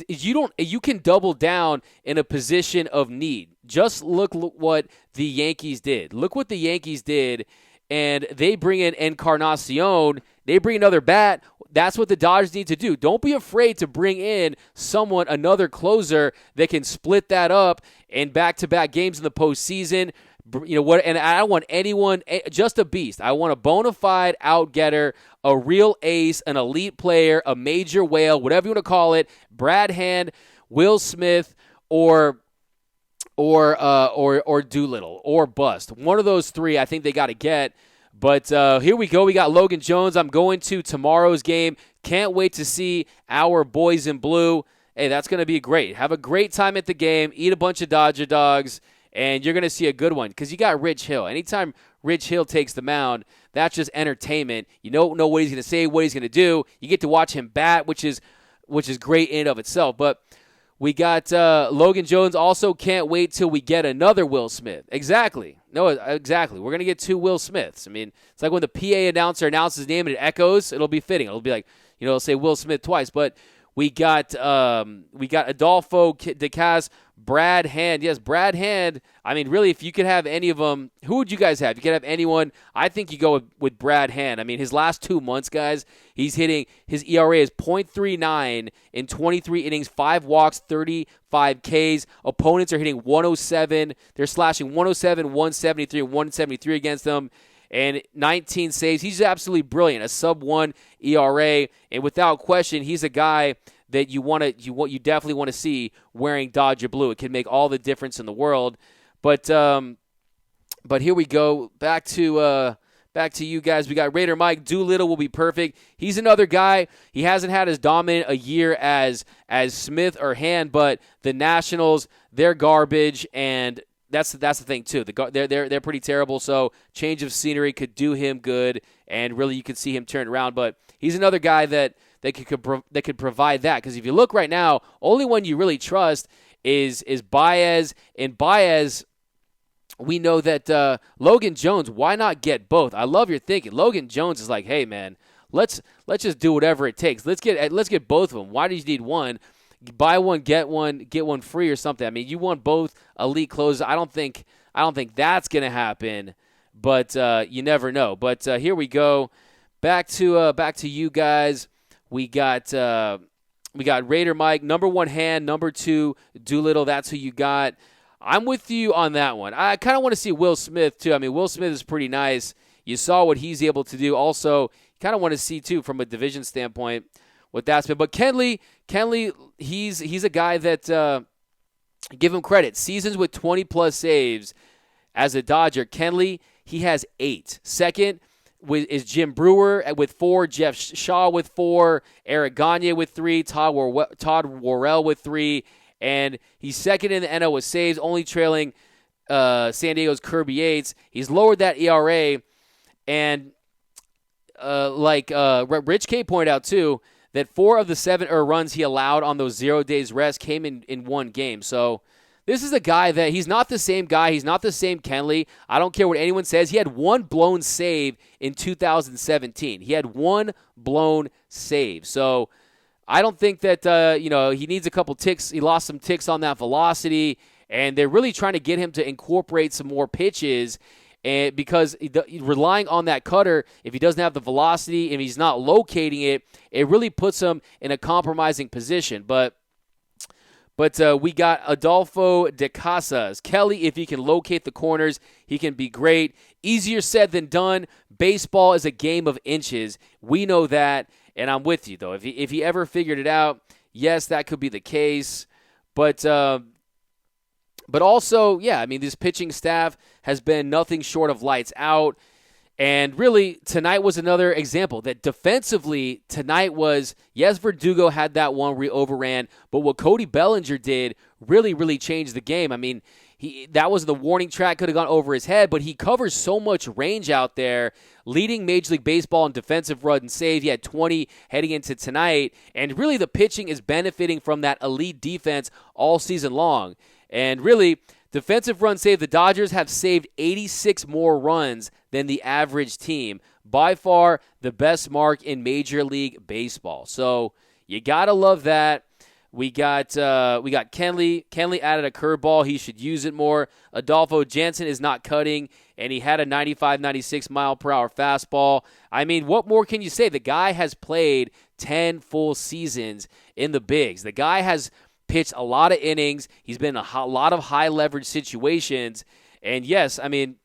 you can double down in a position of need. Just look what the Yankees did. Look what the Yankees did, and they bring in Encarnacion. They bring another bat. That's what the Dodgers need to do. Don't be afraid to bring in another closer that can split that up in back-to-back games in the postseason. You know what? And I don't want anyone, just a beast. I want a bona fide out-getter, a real ace, an elite player, a major whale, whatever you want to call it. Brad Hand, Will Smith, or Doolittle, or bust. One of those three, I think they got to get. But here we go. We got Logan Jones. I'm going to tomorrow's game. Can't wait to see our boys in blue. Hey, that's going to be great. Have a great time at the game. Eat a bunch of Dodger dogs, and you're going to see a good one because you got Rich Hill. Anytime Rich Hill takes the mound, that's just entertainment. You don't know what he's going to say, what he's going to do. You get to watch him bat, which is great in and of itself. But we got Logan Jones. Also can't wait till we get another Will Smith. Exactly. No, exactly. We're going to get 2 Will Smiths. I mean, it's like when the PA announcer announces his name and it echoes, it'll be fitting. It'll be like, it'll say Will Smith twice. But we got Adolfo DeCaz, Brad Hand. Yes, Brad Hand. I mean, really, if you could have any of them, who would you guys have? You could have anyone. I think you go with Brad Hand. I mean, his last 2 months, guys, he's hitting, his ERA is .39 in 23 innings, 5 walks, 35 Ks. Opponents are hitting 107. They're slashing 107, 173, 173 against them. And 19 saves. He's absolutely brilliant. A sub-1 ERA, and without question, he's a guy that you definitely want to see wearing Dodger blue. It can make all the difference in the world. But here we go. Back to you guys. We got Raider Mike. Doolittle will be perfect. He's another guy. He hasn't had as dominant a year as Smith or Hand, but the Nationals, they're garbage, and that's the thing too. They're pretty terrible. So change of scenery could do him good, and really you could see him turn around. But he's another guy that could provide that, because if you look right now, only one you really trust is Baez, and Baez. We know that Logan Jones. Why not get both? I love your thinking. Logan Jones is like, hey man, let's just do whatever it takes. Let's get both of them. Why do you need one? Buy one, get one free or something. I mean, you want both elite closers. I don't think that's gonna happen, but you never know. But here we go. Back to you guys. We got Raider Mike, number 1 Hand, number 2 Doolittle. That's who you got. I'm with you on that one. I kind of want to see Will Smith too. I mean, Will Smith is pretty nice. You saw what he's able to do. Also, kind of want to see too from a division standpoint what that's been. But Kenley, he's a guy that give him credit. Seasons with 20-plus saves as a Dodger. Kenley, he has 8. Second is Jim Brewer with 4, Jeff Shaw with 4, Eric Gagne with 3, Todd Worrell with 3, and he's second in the NL with saves, only trailing San Diego's Kirby Yates. He's lowered that ERA, and Rich K pointed out too, that 4 of the 7 runs he allowed on those 0 days rest came in one game. So this is a guy that he's not the same guy. He's not the same Kenley. I don't care what anyone says. He had 1 blown save in 2017. He had 1 blown save. So I don't think that he needs a couple ticks. He lost some ticks on that velocity, and they're really trying to get him to incorporate some more pitches. And because relying on that cutter, if he doesn't have the velocity, if he's not locating it, it really puts him in a compromising position. But we got Adolfo De Casas. Kelly, if he can locate the corners, he can be great. Easier said than done. Baseball is a game of inches. We know that, and I'm with you, though. If he ever figured it out, yes, that could be the case. But also, yeah, I mean, this pitching staff has been nothing short of lights out. And really, tonight was another example that defensively, tonight was, yes, Verdugo had that one where he overran, but what Cody Bellinger did really, really changed the game. I mean, that was the warning track, could have gone over his head, but he covers so much range out there, leading Major League Baseball in defensive run and save. He had 20 heading into tonight, and really the pitching is benefiting from that elite defense all season long. And really, Defensive run save, the Dodgers have saved 86 more runs than the average team. By far the best mark in Major League Baseball. So you got to love that. We got Kenley. Kenley added a curveball. He should use it more. Adolfo Jansen is not cutting, and he had a 95, 96 mile per hour fastball. I mean, what more can you say? The guy has played 10 full seasons in the bigs. The guy has pitched a lot of innings. He's been in a lot of high leverage situations. And yes, I mean,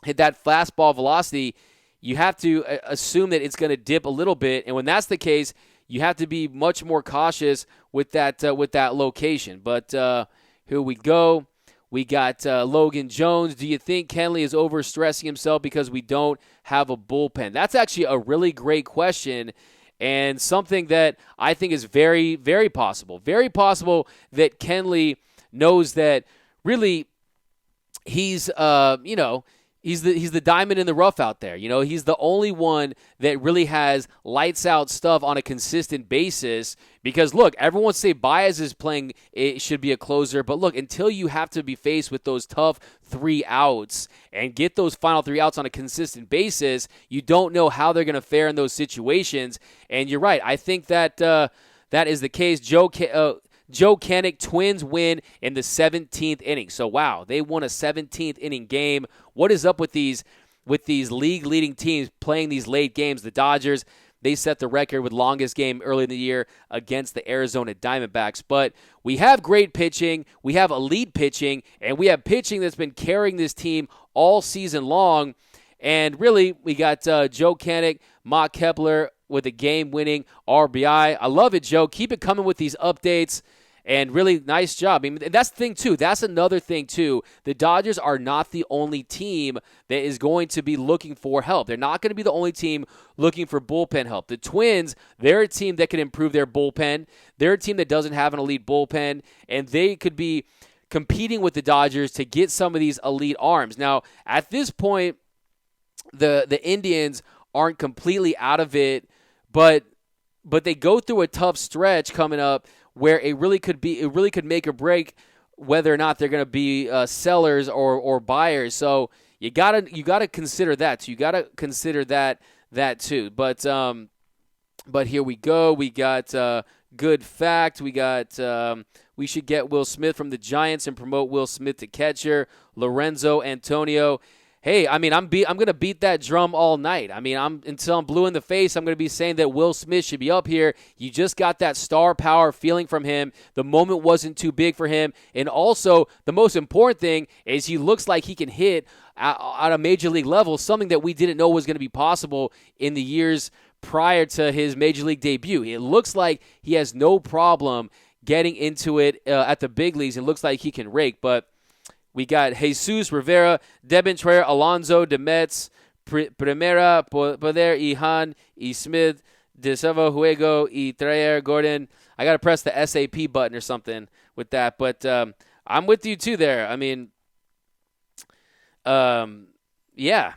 hit that fastball velocity, you have to assume that it's going to dip a little bit. And when that's the case, you have to be much more cautious with that location. But here we go. We got Logan Jones. Do you think Kenley is overstressing himself because we don't have a bullpen? That's actually a really great question, and something that I think is very, very possible. Very possible that Kenley knows that really he's he's the diamond in the rough out there. He's the only one that really has lights out stuff on a consistent basis. Because look, everyone say Baez is playing, it should be a closer, but look, until you have to be faced with those tough 3 outs and get those final 3 outs on a consistent basis, you don't know how they're going to fare in those situations. And you're right, I think that that is the case. Joe Kennick, Twins win in the 17th inning. So, wow, they won a 17th inning game. What is up with these league-leading teams playing these late games? The Dodgers, they set the record with longest game early in the year against the Arizona Diamondbacks. But we have great pitching, we have elite pitching, and we have pitching that's been carrying this team all season long. And really, we got Joe Kennick, Mott Kepler with a game-winning RBI. I love it, Joe. Keep it coming with these updates. And really nice job. I mean, that's the thing, too. That's another thing, too. The Dodgers are not the only team that is going to be looking for help. They're not going to be the only team looking for bullpen help. The Twins, they're a team that can improve their bullpen. They're a team that doesn't have an elite bullpen, and they could be competing with the Dodgers to get some of these elite arms. Now, at this point, the Indians aren't completely out of it, but they go through a tough stretch coming up where it really could make or break whether or not they're going to be sellers or buyers. So you gotta consider that. You gotta consider that too. But here we go. We got good fact. We got we should get Will Smith from the Giants and promote Will Smith to catcher. Lorenzo Antonio. Hey, I mean, I'm going to beat that drum all night. I mean, until I'm blue in the face, I'm going to be saying that Will Smith should be up here. You just got that star power feeling from him. The moment wasn't too big for him. And also, the most important thing is he looks like he can hit at a major league level, something that we didn't know was going to be possible in the years prior to his major league debut. It looks like he has no problem getting into it at the big leagues. It looks like he can rake, but we got Jesus Rivera, Devin Trayer, Alonso, Demetz, Primera, Poder, Ihan, E. Smith, De Silva, Juego, E. Trayer, Gordon. I got to press the SAP button or something with that, but I'm with you too there. I mean, yeah,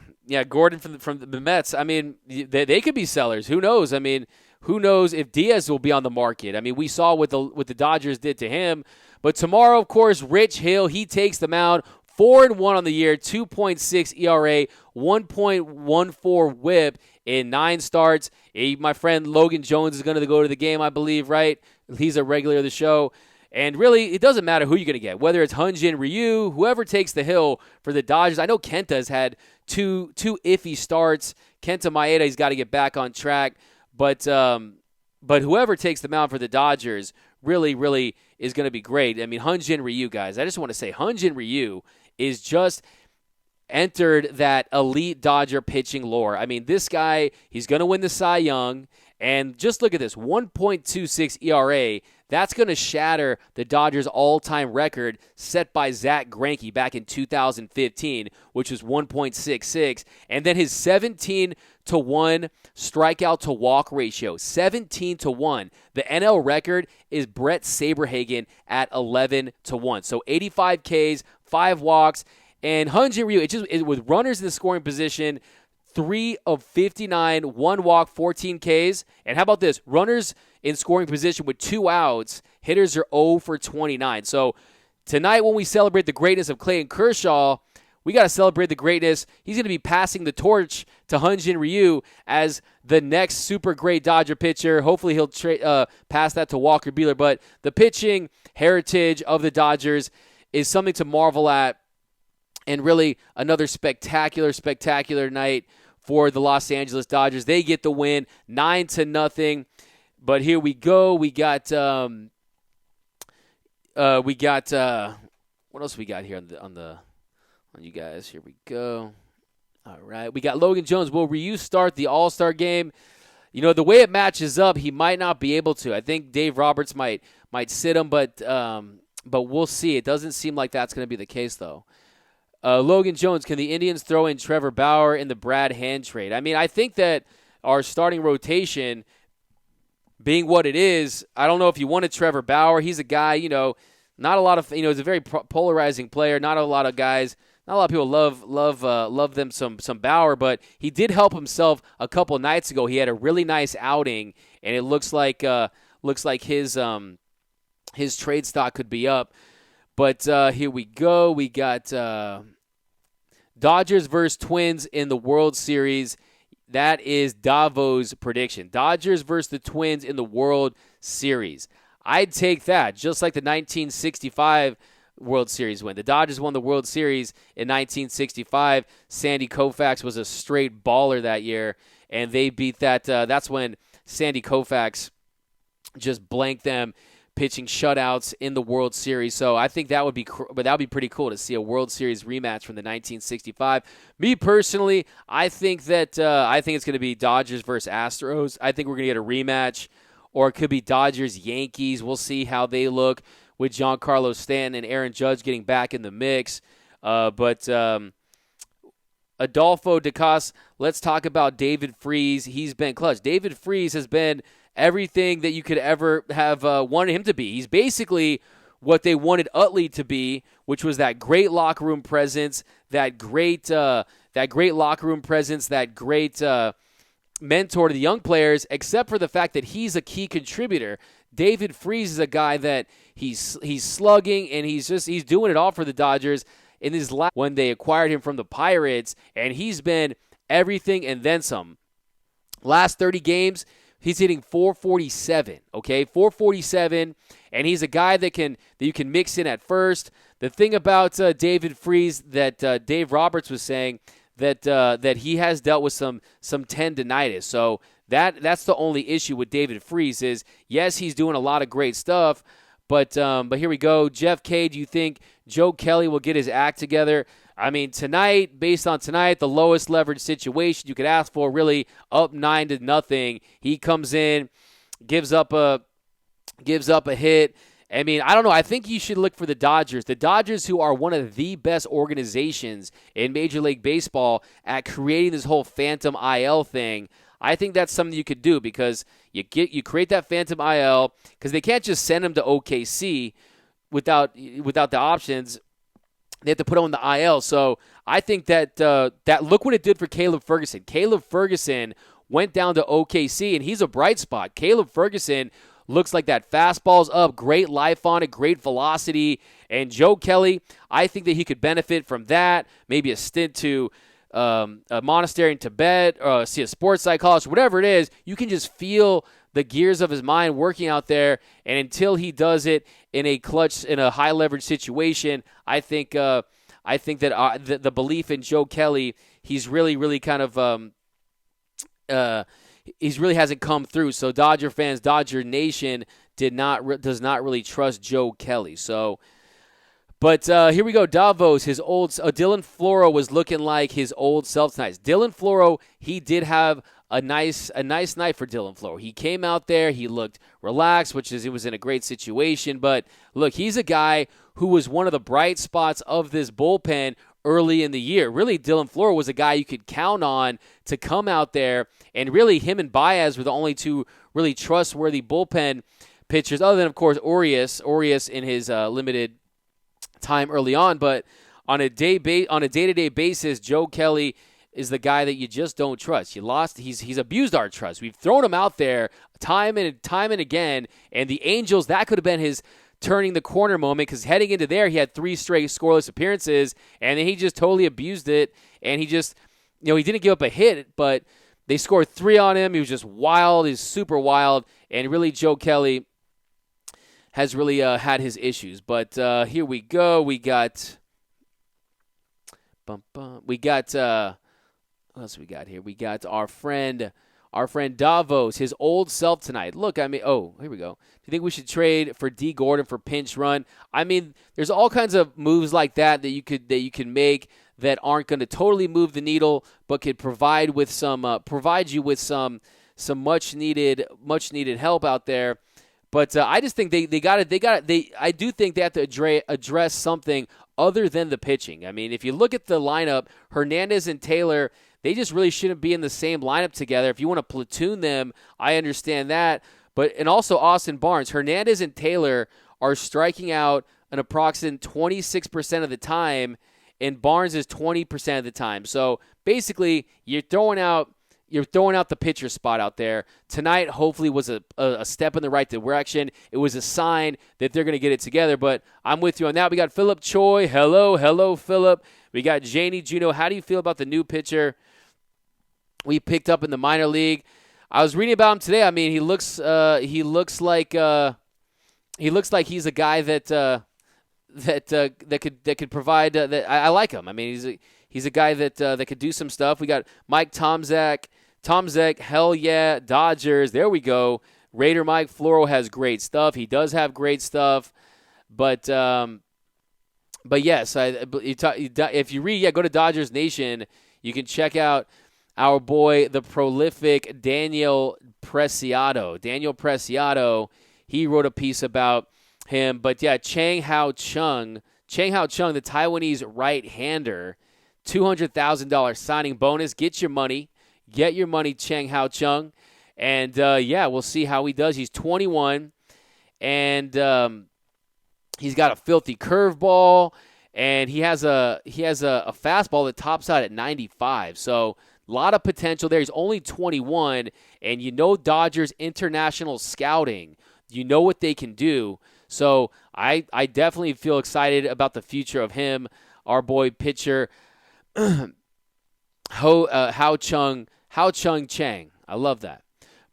Gordon from the Mets. I mean, they could be sellers. Who knows? I mean, who knows if Diaz will be on the market? I mean, we saw what the Dodgers did to him. But tomorrow, of course, Rich Hill, he takes the mound. 4-1 on the year, 2.6 ERA, 1.14 WHIP in 9 starts. My friend Logan Jones is going to go to the game, I believe, right? He's a regular of the show. And really, it doesn't matter who you're going to get, whether it's Hyun-Jin Ryu, whoever takes the hill for the Dodgers. I know Kenta has had two iffy starts. Kenta Maeda's got to get back on track. But whoever takes the mound for the Dodgers really is going to be great. I mean, Hyun-Jin Ryu, guys, I just want to say Hyun-Jin Ryu is just entered that elite Dodger pitching lore. I mean, this guy, he's going to win the Cy Young, and just look at this, 1.26 ERA. That's going to shatter the Dodgers' all-time record set by Zach Greinke back in 2015, which was 1.66. And then his 17-1 strikeout to walk ratio, 17-1. The NL record is Brett Saberhagen at 11-1. So 85 Ks, 5 walks, and Hyun-Jin Ryu, with runners in the scoring position, 3 of 59, 1 walk, 14 Ks. And how about this? Runners in scoring position with 2 outs, hitters are 0 for 29. So tonight when we celebrate the greatness of Clayton Kershaw, we got to celebrate the greatness. He's going to be passing the torch to Hyun-Jin Ryu as the next super great Dodger pitcher. Hopefully he'll pass that to Walker Buehler. But the pitching heritage of the Dodgers is something to marvel at, and really another spectacular night for the Los Angeles Dodgers. They get the win, 9-0. But here we go. We got what else we got here on you guys? Here we go. All right, we got Logan Jones. Will Ryu start the All-Star game? You know, the way it matches up, he might not be able to. I think Dave Roberts might sit him, but we'll see. It doesn't seem like that's going to be the case, though. Logan Jones, can the Indians throw in Trevor Bauer in the Brad Hand trade? I mean, I think that our starting rotation, being what it is, I don't know if you wanted Trevor Bauer. He's a guy, not a lot of, he's a very polarizing player. Not a lot of people love them some Bauer, but he did help himself a couple nights ago. He had a really nice outing, and it looks like his trade stock could be up. But here we go. We got Dodgers versus Twins in the World Series. That is Davo's prediction. Dodgers versus the Twins in the World Series. I'd take that, just like the 1965 World Series win. The Dodgers won the World Series in 1965. Sandy Koufax was a straight baller that year, and they beat that. That's when Sandy Koufax just blanked them, pitching shutouts in the World Series. So I think that would be pretty cool to see a World Series rematch from the 1965. Me personally, I think it's going to be Dodgers versus Astros. I think we're going to get a rematch, or it could be Dodgers Yankees. We'll see how they look with Giancarlo Stanton and Aaron Judge getting back in the mix. But Adolfo DeCas, let's talk about David Freese. He's been clutch. David Freese has been everything that you could ever have wanted him to be. He's basically what they wanted Utley to be, which was that great locker room presence, that great locker room presence, that great mentor to the young players, except for the fact that he's a key contributor. David Freese is a guy that he's slugging, and he's doing it all for the Dodgers in his when they acquired him from the Pirates, and he's been everything and then some. Last 30 games, he's hitting .447, okay? .447, and he's a guy that you can mix in at first. The thing about David Freese that Dave Roberts was saying that he has dealt with some tendinitis. So that's the only issue with David Freese is, yes, he's doing a lot of great stuff, but here we go. Jeff K, do you think Joe Kelly will get his act together? I mean, based on tonight, the lowest leverage situation you could ask for, really up 9-0. He comes in, gives up a hit. I mean, I don't know. I think you should look for the Dodgers. The Dodgers, who are one of the best organizations in Major League Baseball at creating this whole phantom IL thing. I think that's something you could do, because you create that phantom IL, because they can't just send him to OKC without the options. They have to put him on the IL. So I think that look what it did for Caleb Ferguson. Caleb Ferguson went down to OKC, and he's a bright spot. Caleb Ferguson looks like that fastball's up, great life on it, great velocity. And Joe Kelly, I think that he could benefit from that. Maybe a stint to a monastery in Tibet, or see a sports psychologist, whatever it is. You can just feel the gears of his mind working out there, and until he does it in a high leverage situation, I think that the belief in Joe Kelly, he's really kind of he's really hasn't come through. So Dodger fans, Dodger Nation does not really trust Joe Kelly. So. But here we go. Davos, his old Dylan Floro was looking like his old self tonight. Dylan Floro, he did have a nice night for Dylan Floro. He came out there, he looked relaxed, it was in a great situation. But look, he's a guy who was one of the bright spots of this bullpen early in the year. Really, Dylan Floro was a guy you could count on to come out there, and really him and Baez were the only two really trustworthy bullpen pitchers, other than, of course, Urias in his limited time early on. But on a day-to-day basis, Joe Kelly is the guy that you just don't trust. He's abused our trust. We've thrown him out there time and again, and the Angels, that could have been his turning the corner moment, because heading into there, he had 3 straight scoreless appearances, and then he just totally abused it, and he just, he didn't give up a hit, but they scored 3 on him. He was just wild. He's super wild, and really Joe Kelly has really had his issues. But here we go. We got what else we got here? We got our friend Davos, his old self tonight. Look, here we go. Do you think we should trade for D. Gordon for pinch run? I mean, there's all kinds of moves like that you can make that aren't going to totally move the needle, but could provide you with some much needed help out there. But I just think I do think they have to address something other than the pitching. I mean, if you look at the lineup, Hernandez and Taylor, they just really shouldn't be in the same lineup together. If you want to platoon them, I understand that. And also Austin Barnes. Hernandez and Taylor are striking out an approximate 26% of the time, and Barnes is 20% of the time. So basically, you're throwing out the pitcher spot out there. Tonight, hopefully, was a step in the right direction. It was a sign that they're going to get it together. But I'm with you on that. We got Philip Choi. Hello, Philip. We got Janie Juno. How do you feel about the new pitcher we picked up in the minor league? I was reading about him today. I mean, he looks like he's a guy that could provide. That I like him. I mean, he's a guy that could do some stuff. We got Mike Tomzak. Hell yeah, Dodgers. There we go. Raider Mike Floro has great stuff. He does have great stuff, but yes, if you read, go to Dodgers Nation. You can check out our boy, the prolific Daniel Preciado. He wrote a piece about him. But yeah, Chang Hao Chung, the Taiwanese right-hander, $200,000 signing bonus. Get your money, Chang Hao Chung. And we'll see how he does. He's 21, and he's got a filthy curveball, and he has a fastball that tops out at 95. So a lot of potential there. He's only 21, and Dodgers international scouting. You know what they can do. So I definitely feel excited about the future of him, our boy pitcher Hao Chung Chang. I love that.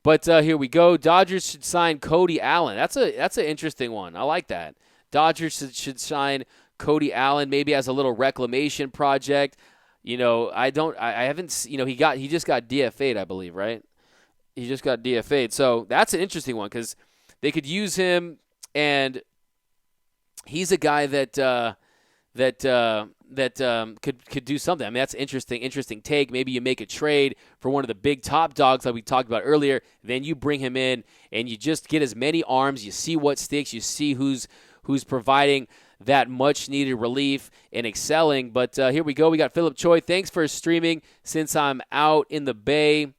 But here we go. Dodgers should sign Cody Allen. That's an interesting one. I like that. Dodgers should sign Cody Allen maybe as a little reclamation project. He just got DFA'd, I believe, right? He just got DFA'd. So that's an interesting one because they could use him, and he's a guy that could do something. I mean, that's interesting take. Maybe you make a trade for one of the big top dogs like we talked about earlier. Then you bring him in, and you just get as many arms. You see what sticks. You see who's providing that much-needed relief and excelling. But here we go. We got Philip Choi. Thanks for streaming since I'm out in the Bay.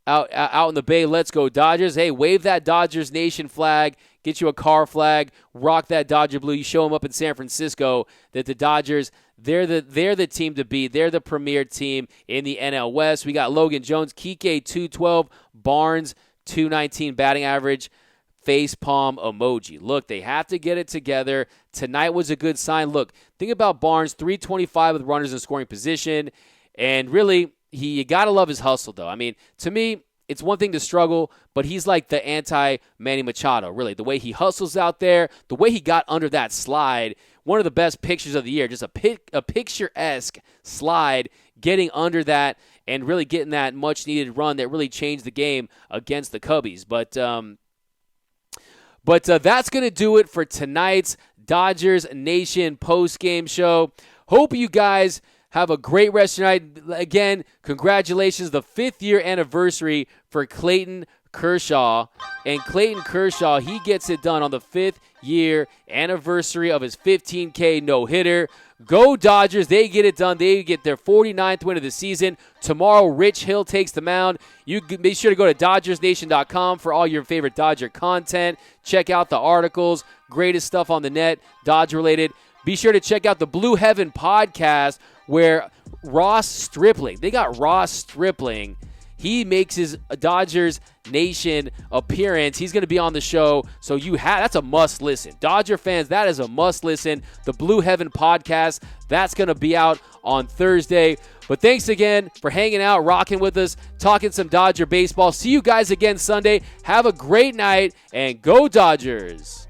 Out in the Bay, let's go Dodgers. Hey, wave that Dodgers Nation flag. Get you a car flag. Rock that Dodger blue. You show them up in San Francisco that the Dodgers, they're the team to beat. They're the premier team in the NL West. We got Logan Jones, Kike 212, Barnes 219 batting average. Face palm emoji. Look, they have to get it together. Tonight was a good sign. Look, think about Barnes, 325 with runners in scoring position. And really, you got to love his hustle, though. I mean, to me, it's one thing to struggle, but he's like the anti-Manny Machado, really. The way he hustles out there, the way he got under that slide, one of the best pictures of the year, just a picturesque slide, getting under that and really getting that much-needed run that really changed the game against the Cubbies. But that's going to do it for tonight's Dodgers Nation post-game show. Hope you guys have a great rest of your night. Again, congratulations, the 5th-year anniversary for Clayton Kershaw. And Clayton Kershaw, he gets it done on the 5th-year anniversary of his 15K no-hitter. Go Dodgers. They get it done. They get their 49th win of the season. Tomorrow, Rich Hill takes the mound. You be sure to go to DodgersNation.com for all your favorite Dodger content. Check out the articles. Greatest stuff on the net, Dodge-related. Be sure to check out the Blue Heaven podcast where Ross Stripling, they got Ross Stripling. He makes his Dodgers Nation appearance. He's going to be on the show, so that's a must listen. Dodger fans, that is a must listen. The Blue Heaven podcast, that's going to be out on Thursday. But thanks again for hanging out, rocking with us, talking some Dodger baseball. See you guys again Sunday. Have a great night, and go Dodgers.